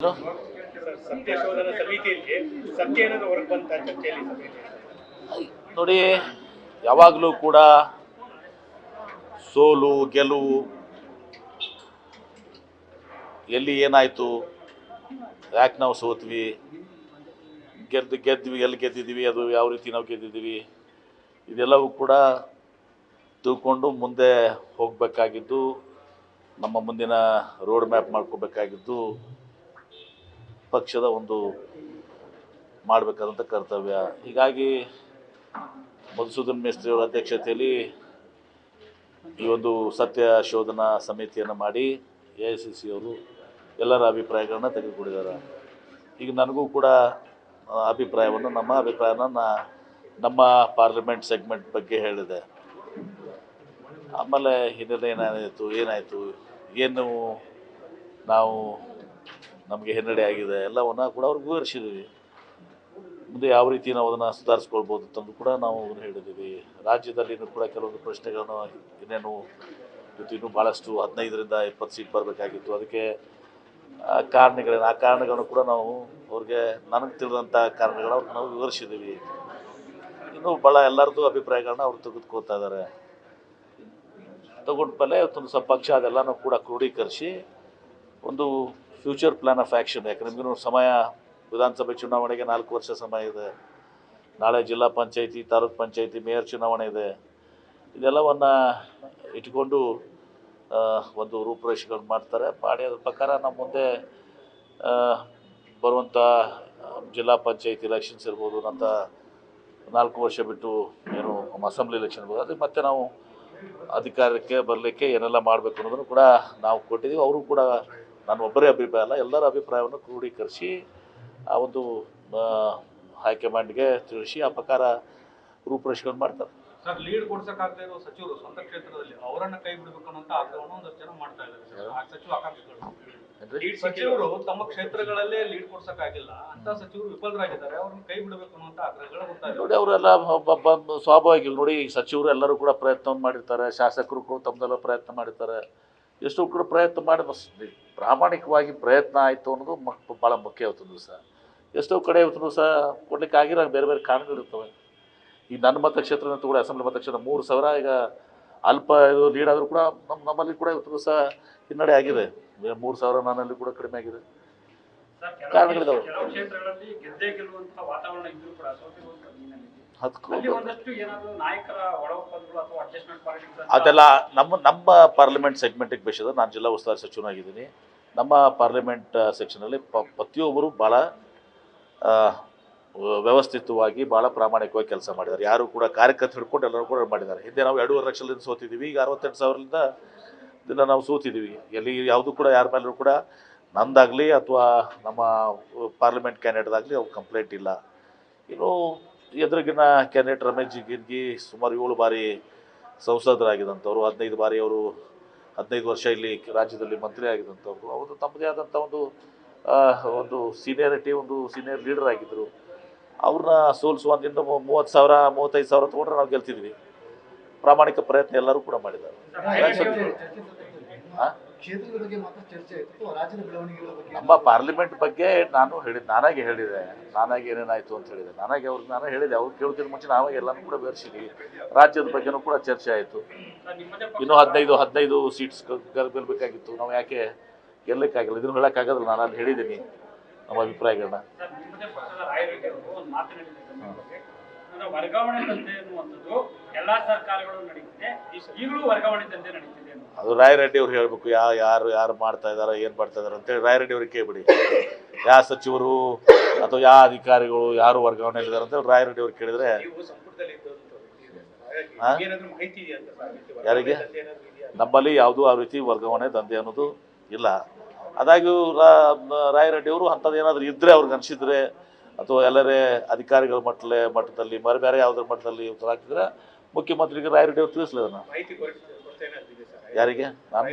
ಸತ್ಯ ಶೋಧನಾ ಸಮಿತಿಯಲ್ಲಿ ಸತ್ಯ ಏನಾದರೂ ಹೊರಗೆ ಬಂತ ಚರ್ಚೆಯಲ್ಲಿ ನೋಡಿ, ಯಾವಾಗಲೂ ಕೂಡ ಸೋಲು ಗೆಲುವು ಎಲ್ಲಿ ಏನಾಯಿತು, ಯಾಕೆ ನಾವು ಸೋತ್ವಿ, ಗೆದ್ವಿ ಎಲ್ಲಿ ಗೆದ್ದಿದ್ದೀವಿ, ಅದು ಯಾವ ರೀತಿ ನಾವು ಗೆದ್ದಿದ್ದೀವಿ, ಇದೆಲ್ಲವೂ ಕೂಡ ತಿಳ್ಕೊಂಡು ಮುಂದೆ ಹೋಗಬೇಕಾಗಿದ್ದು, ನಮ್ಮ ಮುಂದಿನ ರೋಡ್ ಮ್ಯಾಪ್ ಮಾಡ್ಕೋಬೇಕಾಗಿದ್ದು ಪಕ್ಷದ ಒಂದು ಮಾಡಬೇಕಾದಂಥ ಕರ್ತವ್ಯ. ಹೀಗಾಗಿ ಮಧುಸೂದನ್ ಮೇಸ್ತ್ರಿ ಅವರ ಅಧ್ಯಕ್ಷತೆಯಲ್ಲಿ ಈ ಒಂದು ಸತ್ಯ ಶೋಧನಾ ಸಮಿತಿಯನ್ನು ಮಾಡಿ AICC ಅವರು ಎಲ್ಲರ ಅಭಿಪ್ರಾಯಗಳನ್ನ ತೆಗೆದುಕೊಂಡಿದ್ದಾರೆ. ಈಗ ನನಗೂ ಕೂಡ ನಮ್ಮ ಅಭಿಪ್ರಾಯನ ನಮ್ಮ ಪಾರ್ಲಿಮೆಂಟ್ ಸೆಗ್ಮೆಂಟ್ ಬಗ್ಗೆ ಹೇಳಿದೆ. ಆಮೇಲೆ ಹಿನ್ನೆಲೆ ಏನಾಯಿತು ಏನು ನಾವು ನಮಗೆ ಹಿನ್ನಡೆ ಆಗಿದೆ ಎಲ್ಲವನ್ನ ಕೂಡ ಅವ್ರಿಗೆ ವಿವರಿಸಿದ್ದೀವಿ. ಮುಂದೆ ಯಾವ ರೀತಿ ನಾವು ಅದನ್ನು ಸುಧಾರಿಸ್ಕೊಳ್ಬೋದು ಅಂತಂದು ಕೂಡ ನಾವು ಹೇಳಿದ್ದೀವಿ. ರಾಜ್ಯದಲ್ಲಿನೂ ಕೂಡ ಕೆಲವೊಂದು ಪ್ರಶ್ನೆಗಳನ್ನು ಇನ್ನೇನು ಇನ್ನೂ ಭಾಳಷ್ಟು 15ರಿಂದ 20 ಸೀಟ್ ಬರಬೇಕಾಗಿತ್ತು. ಅದಕ್ಕೆ ಕಾರಣಗಳೇನು, ಆ ಕಾರಣಗಳನ್ನು ಕೂಡ ನಾವು ಅವ್ರಿಗೆ ನನಗೆ ತಿಳಿದಂಥ ಕಾರಣಗಳನ್ನು ನಾವು ವಿವರಿಸಿದ್ದೀವಿ. ಇನ್ನೂ ಭಾಳ ಎಲ್ಲರದ್ದು ಅಭಿಪ್ರಾಯಗಳನ್ನ ಅವ್ರು ತೆಗೆದುಕೊಳ್ತಾ ಇದ್ದಾರೆ. ತಗೊಂಡ ಮೇಲೆ ಒಂದು ಸ್ವಲ್ಪ ಪಕ್ಷ ಅದೆಲ್ಲನೂ ಕೂಡ ಕ್ರೋಢೀಕರಿಸಿ ಒಂದು ಫ್ಯೂಚರ್ ಪ್ಲ್ಯಾನ್ ಆಫ್ ಆ್ಯಕ್ಷನ್, ಯಾಕಂದ್ರೆ ನಿಮಗೂ ಸಮಯ, ವಿಧಾನಸಭೆ ಚುನಾವಣೆಗೆ 4 ವರ್ಷ ಸಮಯ ಇದೆ. ನಾಳೆ ಜಿಲ್ಲಾ ಪಂಚಾಯಿತಿ, ತಾಲೂಕ್ ಪಂಚಾಯಿತಿ, ಮೇಯರ್ ಚುನಾವಣೆ ಇದೆ. ಇದೆಲ್ಲವನ್ನು ಇಟ್ಕೊಂಡು ಒಂದು ರೂಪುರೇಷೆಗಳು ಮಾಡ್ತಾರೆ. ಮಾಡಿ ಅದ್ರ ಪ್ರಕಾರ ನಮ್ಮ ಮುಂದೆ ಬರುವಂಥ ಜಿಲ್ಲಾ ಪಂಚಾಯಿತಿ ಎಲೆಕ್ಷನ್ಸ್ ಇರ್ಬೋದು, ನಂತರ 4 ವರ್ಷ ಬಿಟ್ಟು ಏನು ಅಸೆಂಬ್ಲಿ ಎಲೆಕ್ಷನ್ ಇರ್ಬೋದು, ಅದಕ್ಕೆ ಮತ್ತೆ ನಾವು ಅಧಿಕಾರಕ್ಕೆ ಬರಲಿಕ್ಕೆ ಏನೆಲ್ಲ ಮಾಡಬೇಕು ಅನ್ನೋದನ್ನು ಕೂಡ ನಾವು ಕೊಟ್ಟಿದ್ದೀವಿ. ಅವರು ಕೂಡ ನಾನು ಒಬ್ಬರೇ ಅಭಿಪ್ರಾಯ ಅಲ್ಲ, ಎಲ್ಲರ ಅಭಿಪ್ರಾಯವನ್ನು ಕ್ರೋಢೀಕರಿಸಿ ಆ ಒಂದು ಹೈಕಮಾಂಡ್ಗೆ ತಿಳಿಸಿ ಆ ಪ್ರಕಾರ ರೂಪುರೇಷೆಗಳನ್ನು ಮಾಡ್ತಾರೆ. ಸರ್, ಲೀಡ್ ಕೊಡ್ಸಕ್ಕಾಗದೇ ಇರೋ ಸಚಿವರು ಸ್ವಂತ ಕ್ಷೇತ್ರದಲ್ಲಿ ಅವರನ್ನ ಕೈ ಬಿಡಬೇಕು ಅನ್ನೋ ಆಗ್ರಹವನ್ನು ಒಂದಷ್ಟು ಜನ ಮಾಡ್ತಾ ಇದ್ದಾರೆ. ಸಚಿವ ಆಕಾಂಕ್ಷಿಗಳು ಸಚಿವರು ತಮ್ಮ ಕ್ಷೇತ್ರಗಳಲ್ಲೇ ಲೀಡ್ ಕೊಡ್ಸಕ್ಕಾಗಿಲ್ಲ ಅಂತ ಸಚಿವರು ವಿಫಲರಾಗಿದ್ದಾರೆ, ಅವ್ರನ್ನ ಕೈ ಬಿಡಬೇಕು ಅನ್ನೋ ಆಗ್ರಹಗಳು ಬರ್ತಾ ಇದೆ. ನೋಡಿ, ಅವರೆಲ್ಲ ಸ್ವಾಭಾವಿಕ ನೋಡಿ, ಸಚಿವರು ಎಲ್ಲರೂ ಕೂಡ ಪ್ರಯತ್ನವನ್ನು ಮಾಡಿರ್ತಾರೆ, ಶಾಸಕರು ಕೂಡ ತಮ್ಮದೆಲ್ಲ ಪ್ರಯತ್ನ ಮಾಡಿರ್ತಾರೆ. ಎಷ್ಟೋ ಕೂಡ ಪ್ರಯತ್ನ ಮಾಡಿ ಪ್ರಾಮಾಣಿಕವಾಗಿ ಪ್ರಯತ್ನ ಆಯಿತು ಅನ್ನೋದು ಭಾಳ ಮುಖ್ಯ ಇವತ್ತು ಸಹ. ಎಷ್ಟೋ ಕಡೆ ಇವತ್ತು ಸಹ ಕೊಡ್ಲಿಕ್ಕೆ ಆಗಿರೋ ಬೇರೆ ಬೇರೆ ಕಾರಣಗಳಿರ್ತವೆ. ಈಗ ನನ್ನ ಮತಕ್ಷೇತ್ರ ಕೂಡ ಅಸೆಂಬ್ಲಿ ಮತಕ್ಷೇತ್ರ 3,000 ಈಗ ಅಲ್ಪ ಇದು ಲೀಡ್ ಆದರೂ ಕೂಡ ನಮ್ಮಲ್ಲಿ ಕೂಡ ಇವತ್ತು ಸಹ ಹಿನ್ನಡೆ ಆಗಿದೆ. 3,000 ನನ್ನಲ್ಲಿ ಕೂಡ ಕಡಿಮೆ ಆಗಿದೆ. ಕಾರಣಗಳಿದಾವೆ. ಅದೆಲ್ಲ ನಮ್ಮ ಪಾರ್ಲಿಮೆಂಟ್ ಸೆಗ್ಮೆಂಟಿಗೆ ಬೇಸಿದ. ನಾನು ಜಿಲ್ಲಾ ಉಸ್ತುವಾರಿ ಸಚಿವನಾಗಿದ್ದೀನಿ. ನಮ್ಮ ಪಾರ್ಲಿಮೆಂಟ್ ಸೆಕ್ಷನಲ್ಲಿ ಪ್ರತಿಯೊಬ್ಬರು ಭಾಳ ವ್ಯವಸ್ಥಿತವಾಗಿ ಭಾಳ ಪ್ರಾಮಾಣಿಕವಾಗಿ ಕೆಲಸ ಮಾಡಿದ್ದಾರೆ. ಯಾರು ಕೂಡ ಕಾರ್ಯಕರ್ತರು ಹಿಡ್ಕೊಂಡು ಎಲ್ಲರೂ ಕೂಡ ಮಾಡಿದ್ದಾರೆ. ಹಿಂದೆ ನಾವು 2.5 ಲಕ್ಷದಿಂದ ಸೋತಿದ್ದೀವಿ, ಈಗ 68,000ದಿಂದ ನಾವು ಸೋತಿದ್ದೀವಿ. ಎಲ್ಲಿ ಯಾವುದೂ ಕೂಡ ಯಾರ ಮೇಲೂ ಕೂಡ ನಂದಾಗಲಿ ಅಥವಾ ನಮ್ಮ ಪಾರ್ಲಿಮೆಂಟ್ ಕ್ಯಾಂಡಿಡೇಟ್ದಾಗಲಿ ಅವ್ರು ಕಂಪ್ಲೇಂಟ್ ಇಲ್ಲ. ಇನ್ನು ಎದುರಿಗಿನ ಕ್ಯಾಂಡಿಡೇಟ್ ರಮೇಶ್ ಜಿಗಿರ್ಗಿ ಸುಮಾರು 7 ಬಾರಿ ಸಂಸದರಾಗಿದ್ದಂಥವ್ರು, 15 ಬಾರಿ ಅವರು 15 ವರ್ಷ ಇಲ್ಲಿ ರಾಜ್ಯದಲ್ಲಿ ಮಂತ್ರಿ ಆಗಿದ್ದಂಥವ್ರು. ಅವರು ತಮ್ಮದೇ ಆದಂಥ ಒಂದು ಸೀನಿಯರಿಟಿ, ಒಂದು ಸೀನಿಯರ್ ಲೀಡರ್ ಆಗಿದ್ದರು. ಅವ್ರನ್ನ ಸೋಲಿಸುವಂದಿಂದ 30,000 35,000 ತೊಗೊಂಡ್ರೆ ನಾವು ಗೆಲ್ತಿದ್ವಿ. ಪ್ರಾಮಾಣಿಕ ಪ್ರಯತ್ನ ಎಲ್ಲರೂ ಕೂಡ ಮಾಡಿದ್ದಾರೆ. ನಮ್ಮ ಪಾರ್ಲಿಮೆಂಟ್ ಬಗ್ಗೆ ನಾನಾಗೆ ಹೇಳಿದೆ, ನಾನಾಗಿ ಏನೇನಾಯಿತು ಅಂತ ಹೇಳಿದೆ, ನಾನು ಹೇಳಿದೆ. ಅವ್ರು ಕೇಳ್ತಿದ್ದ ಮುಂಚೆ ನಾವೇ ಎಲ್ಲನೂ ಕೂಡ ವಿವರಿಸಿದ್ವಿ. ರಾಜ್ಯದ ಬಗ್ಗೆನೂ ಕೂಡ ಚರ್ಚೆ ಆಯಿತು. ಇನ್ನೂ 15 ಸೀಟ್ಸ್ ಗೆಲ್ಲಬೇಕಾಗಿತ್ತು. ನಾವು ಯಾಕೆ ಗೆಲ್ಲಕ್ಕಾಗಿಲ್ಲ ಇದನ್ನು ಹೇಳೋಕ್ಕಾಗೋದಿಲ್ಲ. ನಾನು ಅಲ್ಲಿ ಹೇಳಿದ್ದೀನಿ ನಮ್ಮ ಅಭಿಪ್ರಾಯಗಳನ್ನ. ಅದು ರಾಯರೆಡ್ಡಿ ಅವ್ರು ಹೇಳಬೇಕು. ಯಾರು ಮಾಡ್ತಾ ಇದ್ದಾರೆ, ಏನು ಮಾಡ್ತಾ ಇದ್ದಾರೆ ಅಂತೇಳಿ ರಾಯರೆಡ್ಡಿ ಅವ್ರಿಗೆ ಕೇಳ್ಬಿಡಿ. ಯಾವ ಸಚಿವರು ಅಥವಾ ಯಾವ ಅಧಿಕಾರಿಗಳು ಯಾರು ವರ್ಗಾವಣೆಯಲ್ಲಿದ್ದಾರೆ ಅಂತೇಳಿ ರಾಯರೆಡ್ಡಿ ಅವ್ರಿಗೆ ಕೇಳಿದರೆ ಯಾರಿಗೆ ನಮ್ಮಲ್ಲಿ ಯಾವುದೂ ಆ ರೀತಿ ವರ್ಗಾವಣೆ ದಂಧೆ ಅನ್ನೋದು ಇಲ್ಲ. ಆದಾಗ್ಯೂ ರಾಯರೆಡ್ಡಿ ಅವರು ಅಂಥದ್ದು ಏನಾದರೂ ಇದ್ದರೆ ಅವ್ರಿಗೆ ಅನಿಸಿದ್ರೆ ಅಥವಾ ಎಲ್ಲರೇ ಅಧಿಕಾರಿಗಳ ಮಟ್ಟದಲ್ಲಿ ಬೇರೆ ಯಾವುದ್ರ ಮಟ್ಟದಲ್ಲಿ ಹಾಕಿದ್ರೆ ಮುಖ್ಯಮಂತ್ರಿಗೆ ರಾಯರೆಡ್ಡಿ ಅವ್ರು ತಿಳಿಸ್ಲಿಲ್ಲ. ಯಾರಿಗೆ ನಾನು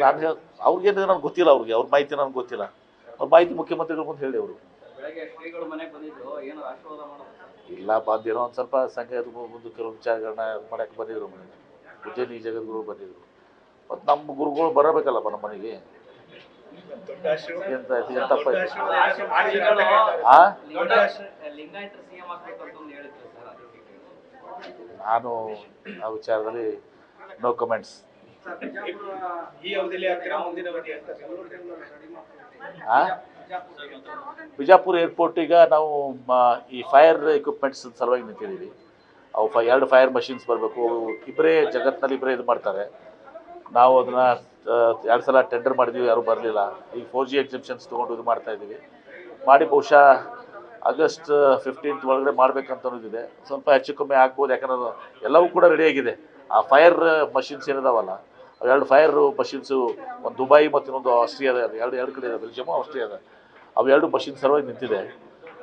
ಅವ್ರಿಗೇನಿದೆ ನನಗೆ ಗೊತ್ತಿಲ್ಲ. ಅವ್ರ ಮಾಹಿತಿ ನನಗೆ ಗೊತ್ತಿಲ್ಲ. ಅವ್ರ ಮಾಹಿತಿ ಮುಖ್ಯಮಂತ್ರಿಗಳ ಮುಂದೆ ಹೇಳಿ ಅವರು ಇಲ್ಲ ಬಂದಿರೋ ಒಂದು ಸ್ವಲ್ಪ ಸಂಘ ಮುಂದೆ ಕೆಲವು ವಿಚಾರಗಳನ್ನ ಮಾಡೋಕ್ಕೆ ಬಂದಿದ್ರು. ಉಜ್ಜಯಿನಿ ಜಗದ್ಗುರು ಬಂದಿದ್ರು. ಮತ್ತು ನಮ್ಮ ಗುರುಗಳು ಬರಬೇಕಲ್ಲಪ್ಪ ನಮ್ಮ ಮನೆಗೆ. ದೊಡ್ಡ ಆಶೀರ್ವಾದ ಎಂತ ಎಂತಪ್ಪ ದೊಡ್ಡ ಇದು? ಆಶೀರ್ವಾದ ಯಾಕೆ ಮಾಡಿಲ್ಲ ಅಂತ ಕೇಳ್ತಾರೆ. ಆ ದೊಡ್ಡ ಆಶೀರ್ವಾದ ಲಿಂಗಾಯತರ ಸಿಎಂ ಆಗ್ಬೇಕು ಅಂತ ಒಂದು ಹೇಳಿದ್ರು ಸರ್, ಅದಕ್ಕೆ ನಾನು ಆ ವಿಚಾರದಲ್ಲಿ ನೋ ಕಮೆಂಟ್ಸ್. ಈ ಅವಧಿಯಲ್ಲಿ ಆಗ್ತೀರಾ ಮುಂದಿನ ಅವಧಿ ಅಂತ ಆ ಬಿಜಾಪುರ ಏರ್ಪೋರ್ಟ್ ಈಗ ನಾವು ಈ ಫೈರ್ ಎಕ್ವಿಪ್ಮೆಂಟ್ಸ್ ಸಲುವಾಗಿ ನಿಂತಿದ್ದೀವಿ. ಅವು 2 ಫೈರ್ ಮಷಿನ್ಸ್ ಬರಬೇಕು. ಇಬ್ಬರೇ ಜಗತ್ತಿನಲ್ಲಿ ಇಬ್ಬರೇ ಇದು ಮಾಡ್ತಾರೆ. ನಾವು ಅದನ್ನು 2 ಸಲ ಟೆಂಡರ್ ಮಾಡಿದ್ವಿ, ಯಾರೂ ಬರಲಿಲ್ಲ. ಈಗ 4G ಎಕ್ಸಿಬಿಷನ್ಸ್ ತೊಗೊಂಡು ಇದು ಮಾಡ್ತಾ ಇದ್ದೀವಿ. ಮಾಡಿ ಬಹುಶಃ ಆಗಸ್ಟ್ 15th ಒಳಗಡೆ ಮಾಡಬೇಕಂತ ಅನ್ನೋದಿದೆ. ಸ್ವಲ್ಪ ಹೆಚ್ಚು ಕಮ್ಮಿ ಆಗ್ಬೋದು, ಯಾಕಂದ್ರೆ ಎಲ್ಲವೂ ಕೂಡ ರೆಡಿಯಾಗಿದೆ. ಆ ಫೈರ್ ಮಷಿನ್ಸ್ ಏನಿದಾವಲ್ಲ, 2 ಫೈರ್ ಮಷಿನ್ಸು, ಒಂದು ದುಬೈ ಮತ್ತು ಇನ್ನೊಂದು ಆಸ್ಟ್ರಿಯಾದ, ಎರಡು ಕಡೆ ಇದೆ, ಬೆಲ್ಜಿಯಮ್ ಆಸ್ಟ್ರಿಯಾದ. ಅವು 2 ಮಷಿನ್ ಸಲುವಾಗಿ ನಿಂತಿದೆ.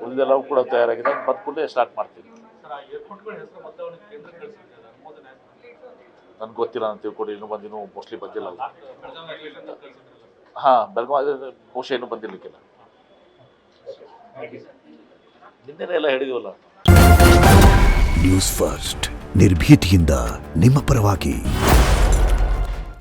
ಉಳಿದೆಲ್ಲವೂ ಕೂಡ ತಯಾರಾಗಿದೆ. ಬಂದ ಕೂಡಲೇ ಸ್ಟಾರ್ಟ್ ಮಾಡ್ತೀನಿ. ಸರ್, ಆ ಏರ್ಪೋರ್ಟ್ಗಳ ಹೆಸರು ಮತ್ತೆ ಅವನಿಗೆ ಕೇಂದ್ರ ಕಳಿಸಿದ್ದಾರೆ, ಅನುಮೋದನೆ ಆಯ್ತು. ನನಗೆ ಗೊತ್ತಿಲ್ಲ ಅಂತ ತಿಳ್ಕೊಂಡು ಇನ್ನೂ ಮೋಸ್ಟ್ಲಿ ಬಂದಿಲ್ಲ. ಬೆಳಗಾವಿ ಅಗ್ರಿಕಲ್ಚರ್ ಕಳಿಸಿದ್ರಲ್ಲ. ಹಾಂ, ಬೆಳಗಾವಿ ಬಹುಶಃ ಇನ್ನೂ ಬಂದಿರಲಿಕ್ಕಿಲ್ಲ. ನಿನ್ನೆನೇ ಎಲ್ಲ ಹೇಳಿದೀವಲ್ಲ. ನ್ಯೂಸ್ ಫಸ್ಟ್ ನಿರ್ಭೀತಿಯಿಂದ ನಿಮ್ಮ ಪರವಾಗಿ.